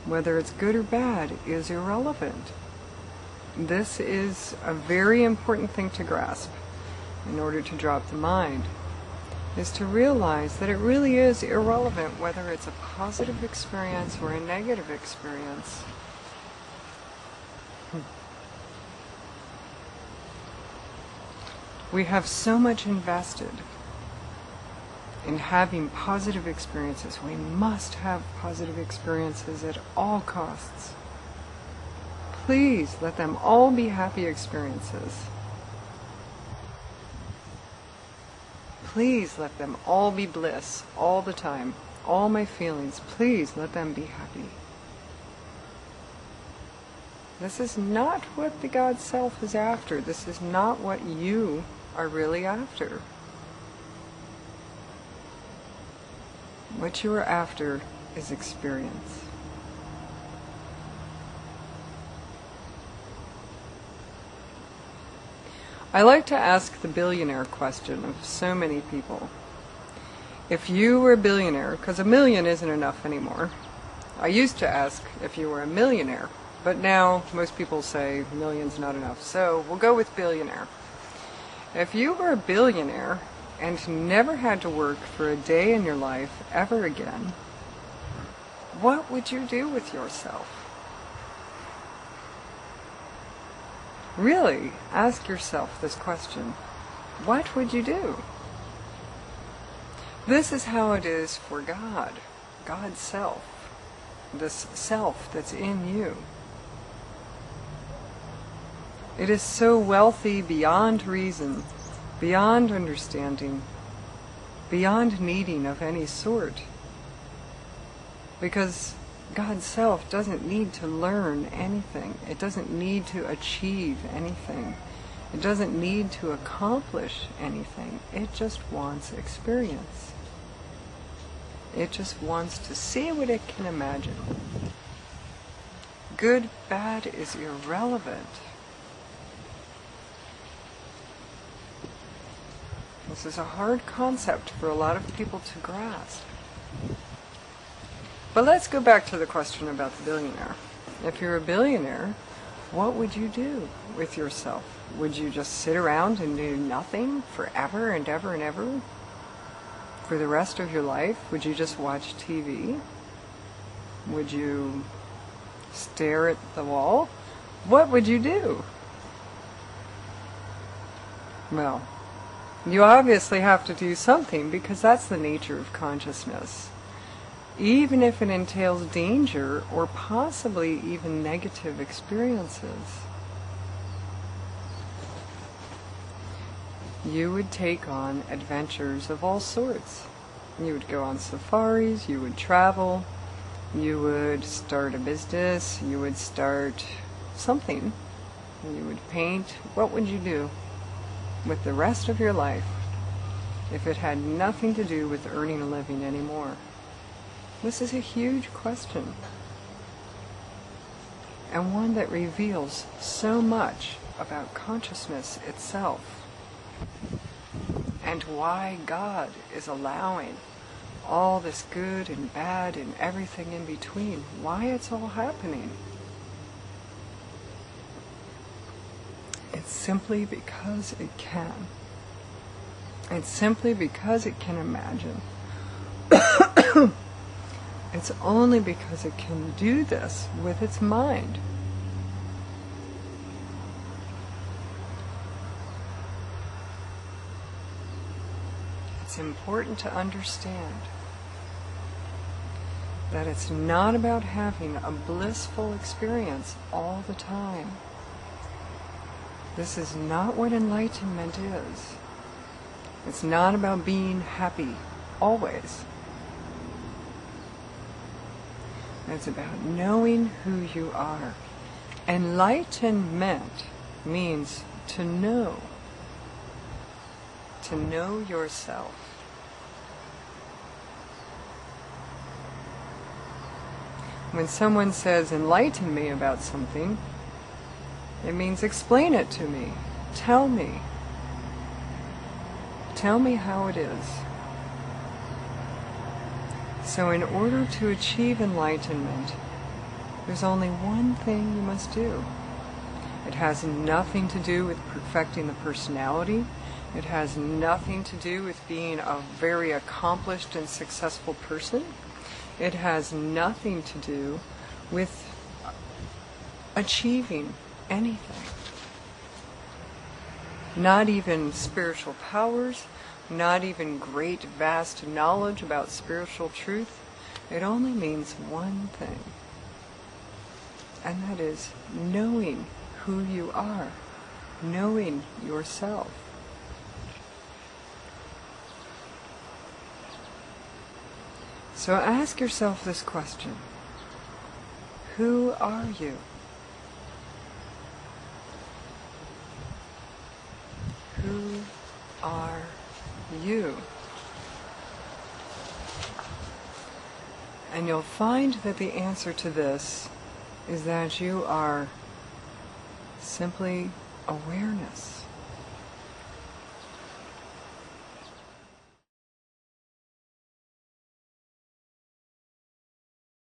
whether it's good or bad, is irrelevant. This is a very important thing to grasp in order to drop the mind, is to realize that it really is irrelevant whether it's a positive experience or a negative experience. We have so much invested in having positive experiences. We must have positive experiences at all costs. Please let them all be happy experiences. Please let them all be bliss all the time. All my feelings, please let them be happy. This is not what the God Self is after. This is not what you are really after. What you are after is experience. I like to ask the billionaire question of so many people. If you were a billionaire, because a million isn't enough anymore. I used to ask if you were a millionaire, but now most people say a million's not enough. So we'll go with billionaire. If you were a billionaire and never had to work for a day in your life ever again, what would you do with yourself? Really, ask yourself this question. What would you do? This is how it is for God, God's Self, this Self that's in you. It is so wealthy beyond reason, beyond understanding, beyond needing of any sort. Because God's Self doesn't need to learn anything. It doesn't need to achieve anything. It doesn't need to accomplish anything. It just wants experience. It just wants to see what it can imagine. Good, bad is irrelevant. This is a hard concept for a lot of people to grasp. But let's go back to the question about the billionaire. If you're a billionaire, what would you do with yourself? Would you just sit around and do nothing forever and ever and ever? For the rest of your life? Would you just watch TV? Would you stare at the wall? What would you do? Well, you obviously have to do something, because that's the nature of consciousness. Even if it entails danger or possibly even negative experiences. You would take on adventures of all sorts. You would go on safaris, you would travel, you would start a business, you would start something, you would paint. What would you do with the rest of your life if it had nothing to do with earning a living anymore? This is a huge question, and one that reveals so much about consciousness itself, and why God is allowing all this good and bad and everything in between, why it's all happening. It's simply because it can. It's simply because it can imagine. It's only because it can do this with its mind. It's important to understand that it's not about having a blissful experience all the time. This is not what enlightenment is. It's not about being happy always. It's about knowing who you are. Enlightenment means to know yourself. When someone says, enlighten me about something, it means explain it to me. Tell me. Tell me how it is. So in order to achieve enlightenment, There's only one thing you must do. It has nothing to do with perfecting the personality. It has nothing to do with being a very accomplished and successful person. It has nothing to do with achieving anything. Not even spiritual powers, not even great vast knowledge about spiritual truth. It only means one thing. And that is knowing who you are, knowing yourself. So ask yourself this question: who are you? Who are you? And you'll find that the answer to this is that you are simply awareness.